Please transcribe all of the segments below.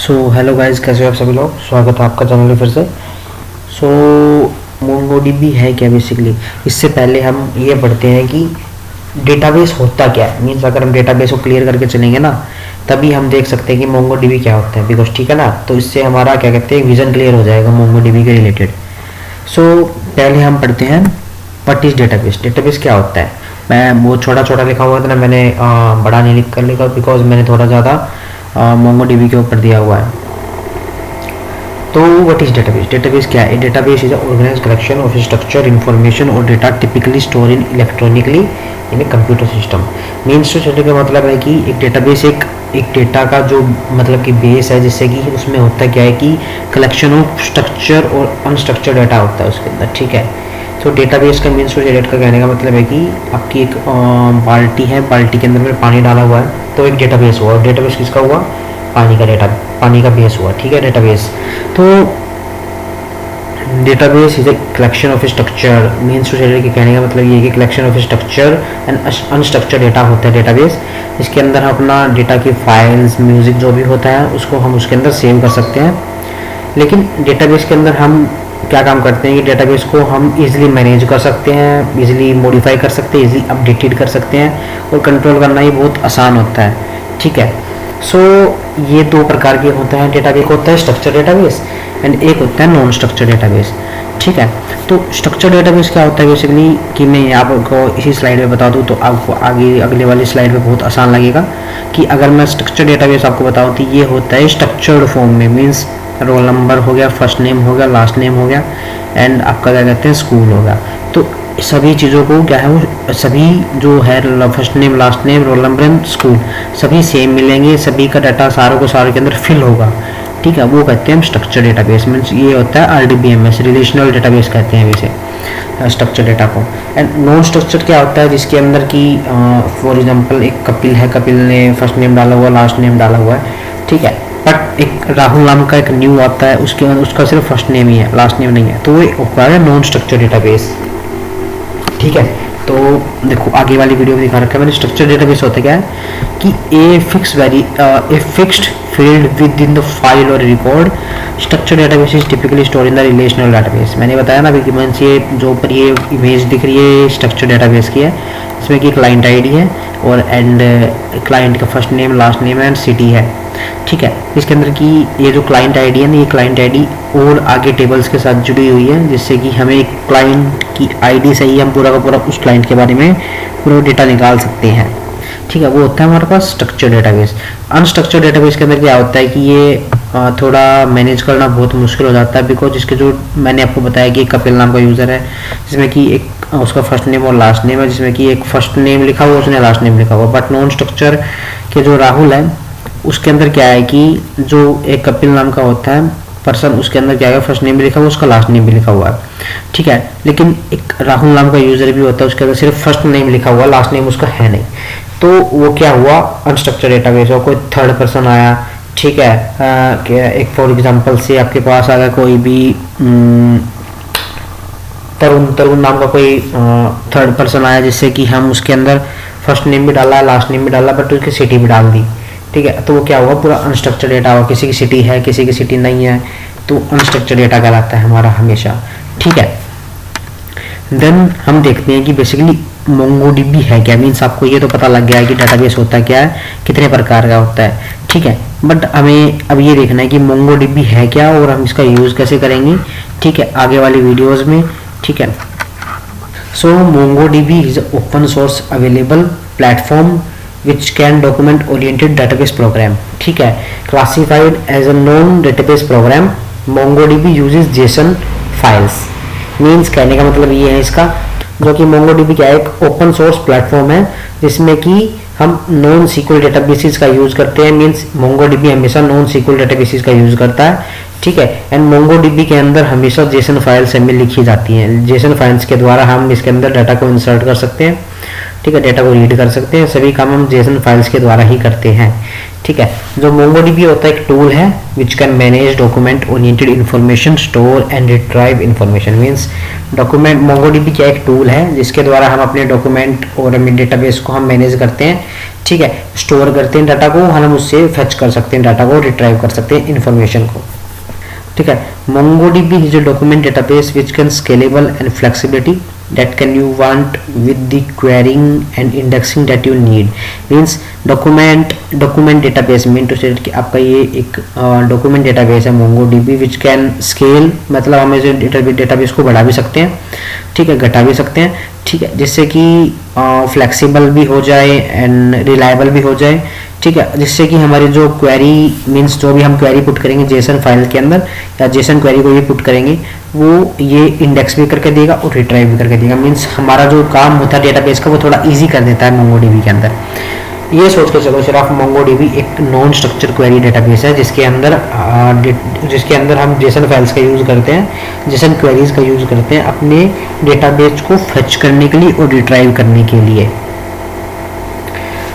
Hello guys, कैसे हो आप सभी लोग। स्वागत है आपका चैनल में फिर से। सो MongoDB है क्या बेसिकली। इससे पहले हम ये पढ़ते हैं कि डेटाबेस होता क्या है। मीन्स अगर हम डेटाबेस को क्लियर करके चलेंगे ना, तभी हम देख सकते हैं कि MongoDB क्या होता है। बिकॉज ठीक है ना, तो इससे हमारा क्या कहते हैं विजन क्लियर हो जाएगा MongoDB के रिलेटेड। पहले हम पढ़ते हैं व्हाट इज डेटाबेस। डेटाबेस क्या होता है। मैं वो छोटा छोटा लिखा हुआ था ना, मैंने बड़ा नहीं लिख कर लिखा बिकॉज मैंने थोड़ा ज़्यादा MongoDB के ऊपर दिया हुआ है। तो व्हाट इज डेटाबेस। डेटाबेस क्या है। Database is organised collection of structure information और data typically store in electronically in a computer system. Means to say का मतलब है कि एक डेटाबेस एक डेटा का जो मतलब कि बेस है, जिससे कि उसमें होता क्या है कि कलेक्शन ऑफ स्ट्रक्चर और अनस्ट्रक्चर डेटा होता है उसके अंदर। ठीक है। तो डेटाबेस का मीन्स डेट का कहने का मतलब है कि आपकी एक बाल्टी है, बाल्टी के अंदर में पानी डाला हुआ है, तो एक डेटाबेस हुआ। डेटाबेस किसका हुआ। पानी का डेटा, पानी का बेस हुआ। ठीक है, डेटाबेस। तो database is a collection of structure. Means to say के कहने का मतलब ये कि collection of structure and unstructure data होता है डेटाबेस। इसके अंदर हम अपना डेटा की फाइल्स, म्यूजिक जो भी होता है उसको हम उसके अंदर सेव कर सकते हैं। लेकिन डेटाबेस के अंदर हम क्या काम करते हैं कि डेटाबेस को हम इजीली मैनेज कर सकते हैं, इजीली मॉडिफाई कर सकते हैं, इजीली अपडेटेड कर सकते हैं और कंट्रोल करना ही बहुत आसान होता है। ठीक है। ये दो प्रकार के होता है डेटाबेस। होता है स्ट्रक्चर डेटाबेस एंड एक होता है नॉन स्ट्रक्चर डेटाबेस। ठीक है। तो स्ट्रक्चर डेटाबेस क्या होता है बेसिकली कि मैं आपको इसी स्लाइड में बता दूं तो आपको आगे अगले वाली स्लाइड में बहुत आसान लगेगा। कि अगर मैं स्ट्रक्चर डेटाबेस आपको बताऊं तो ये होता है स्ट्रक्चर्ड फॉर्म में। मीन्स रोल नंबर हो गया, फर्स्ट नेम हो गया, लास्ट नेम हो गया एंड आपका क्या कहते हैं स्कूल हो गया। तो सभी चीज़ों को क्या है वो सभी जो है first name, last name, roll number and school सभी सेम मिलेंगे, सभी का डाटा सारों को सारों के अंदर फिल होगा। ठीक है, वो कहते हैं हम स्ट्रक्चर डेटाबेस। मीन्स ये होता है RDBMS, रिलेशनल डेटाबेस कहते हैं इसे स्ट्रक्चर डेटा को। एंड नॉन स्ट्रक्चर क्या होता है जिसके अंदर की फॉर एग्जांपल एक कपिल है, कपिल ने फर्स्ट नेम डाला हुआ, लास्ट नेम डाला हुआ है। ठीक है। बट एक राहुल नाम का एक न्यू आता है, उसके उसका सिर्फ फर्स्ट नेम ही है, लास्ट नेम नहीं है, तो वो होता है नॉन स्ट्रक्चर डेटाबेस। ठीक है। तो देखो आगे वाली वीडियो में दिखा रखा है मैंने। स्ट्रक्चर डेटाबेस होता क्या है कि a fixed field within the file और record. Structure database is typically store in the relational database. मैंने बताया ना अभी मीन्स ये जो ऊपर ये इमेज दिख रही है स्ट्रक्चर डेटाबेस की है। इसमें कि क्लाइंट आईडी है और एंड क्लाइंट का first name, last name and city है। ठीक है। इसके अंदर की ये जो क्लाइंट आईडी है ना, ये क्लाइंट आईडी और आगे टेबल्स के साथ जुड़ी हुई है, जिससे कि हमें क्लाइंट की आईडी से ही हम पूरा का पूरा उस क्लाइंट के बारे में पूरा डेटा निकाल सकते हैं। ठीक है, वो होता है हमारे पास स्ट्रक्चर डेटाबेस। अनस्ट्रक्चर डेटाबेस के अंदर क्या होता है कि ये थोड़ा मैनेज करना बहुत मुश्किल हो जाता है। बिकॉज इसके जो मैंने आपको बताया कि कपिल नाम का यूज़र है, जिसमें कि एक उसका फर्स्ट नेम और लास्ट नेम है, जिसमें कि एक फर्स्ट नेम लिखा हुआ, उसने लास्ट नेम लिखा हुआ। बट नॉन स्ट्रक्चर के जो राहुल है उसके अंदर क्या है कि जो एक कपिल नाम का होता है पर्सन, उसके अंदर क्या है फर्स्ट नेम भी लिखा हुआ, उसका लास्ट नेम भी लिखा हुआ है। ठीक है। लेकिन एक राहुल नाम का यूजर भी होता है, उसके अंदर सिर्फ फर्स्ट नेम लिखा हुआ, लास्ट नेम उसका है नहीं। तो वो क्या हुआ अनस्ट्रक्चर डेटाबेस हो। कोई थर्ड पर्सन आया, ठीक है, एक फॉर एग्जांपल से आपके पास अगर कोई भी तरुण नाम का कोई थर्ड पर्सन आया, जिससे कि हम उसके अंदर फर्स्ट नेम भी डाला, लास्ट नेम भी डाला, बट उसकी सिटी भी डाल दी। ठीक है। तो वो क्या हुआ पूरा अनस्ट्रक्चर डेटा हुआ। किसी की सिटी है, किसी की सिटी नहीं है, तो अनस्ट्रक्चर डेटा कहलाता है हमारा हमेशा। ठीक है। देन हम देखते हैं कि बेसिकली MongoDB है क्या। मीन्स आपको ये तो पता लग गया है कि डेटाबेस होता क्या है, कितने प्रकार का होता है। ठीक है। बट हमें अब ये देखना है कि MongoDB है क्या और हम इसका यूज़ कैसे करेंगे। ठीक है, आगे वाली वीडियोज़ में। ठीक है। MongoDB is open source available platform which can document oriented database program. ठीक है। classified as a non database program, MongoDB uses JSON files. Means कहने का मतलब ये है इसका, जो कि MongoDB क्या है एक ओपन सोर्स प्लेटफॉर्म है जिसमें कि हम नॉन सीक्वल डेटाबेसेस का यूज करते हैं। मीन्स MongoDB हमेशा नॉन सीक्वल डेटाबेसेस का यूज करता है। ठीक है। एंड MongoDB के अंदर हमेशा JSON फाइल्स हमें लिखी जाती हैं। JSON फाइल्स के द्वारा हम इसके अंदर डाटा को इंसर्ट कर सकते हैं ठीक है, डेटा को रीड कर सकते हैं। सभी काम हम जेसन फाइल्स के द्वारा ही करते हैं। ठीक है, जो MongoDB होता है एक टूल है which can manage document oriented information, store and retrieve information. Means document, MongoDB क्या एक टूल है जिसके द्वारा हम अपने डॉक्यूमेंट और अपने डेटाबेस को हम मैनेज करते हैं। ठीक है, स्टोर करते हैं डाटा को, हम उससे फेच कर सकते हैं डाटा को, रिट्राइव कर सकते हैं इन्फॉर्मेशन को। ठीक है, MongoDB is a document database which can scalable and flexibility that can you want with the querying and indexing that you need. Means document database mean to say कि आपका ये एक document database है MongoDB which can scale, मतलब हम इसे database को बढ़ा भी सकते हैं, ठीक है, घटा भी सकते हैं, ठीक है, जिससे कि फ्लेक्सिबल भी हो जाए एंड रिलायबल भी हो जाए। ठीक है, जिससे कि हमारी जो क्वेरी मीन्स जो भी हम क्वेरी पुट करेंगे जेसन फाइल के अंदर या जेसन क्वेरी को ये पुट करेंगे वो ये इंडेक्स भी करके देगा और रिट्राइव भी करके देगा। मीन्स हमारा जो काम होता है डेटाबेस का वो थोड़ा इजी कर देता है MongoDB के अंदर। ये सोच के चलो सिर्फ MongoDB एक नॉन स्ट्रक्चर क्वेरी डेटाबेस है जिसके अंदर हम जेसन फाइल्स का यूज़ करते हैं, जेसन क्वेरीज का यूज़ करते हैं अपने डेटाबेस को फेच करने के लिए और रिट्राइव करने के लिए।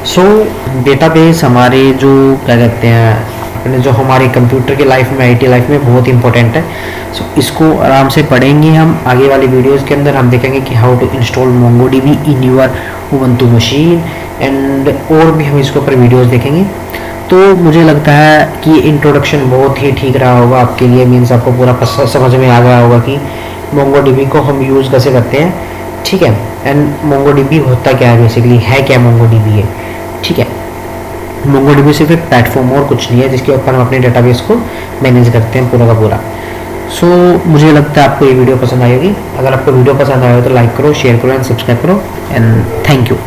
सो डेटाबेस हमारे जो क्या कहते हैं अपने जो हमारे कंप्यूटर की लाइफ में, IT लाइफ में बहुत इंपॉर्टेंट है। सो इसको आराम से पढ़ेंगे हम आगे वाले वीडियोस के अंदर। हम देखेंगे कि how to install MongoDB in your Ubuntu machine and और भी हम इसके ऊपर वीडियोस देखेंगे। तो मुझे लगता है कि इंट्रोडक्शन बहुत ही ठीक रहा होगा आपके लिए। मीन्स आपको पूरा समझ में आ गया होगा कि MongoDB को हम यूज़ कैसे करते हैं। ठीक है, एंड MongoDB होता क्या है, बेसिकली है क्या MongoDB है। ठीक है, MongoDB सिर्फ एक प्लेटफॉर्म और कुछ नहीं है जिसके ऊपर हम अपने डेटाबेस को मैनेज करते हैं पूरा का पूरा। सो मुझे लगता है आपको ये वीडियो पसंद आई होगी। अगर आपको वीडियो पसंद आया हो तो लाइक करो, शेयर करो एंड सब्सक्राइब करो एंड थैंक यू।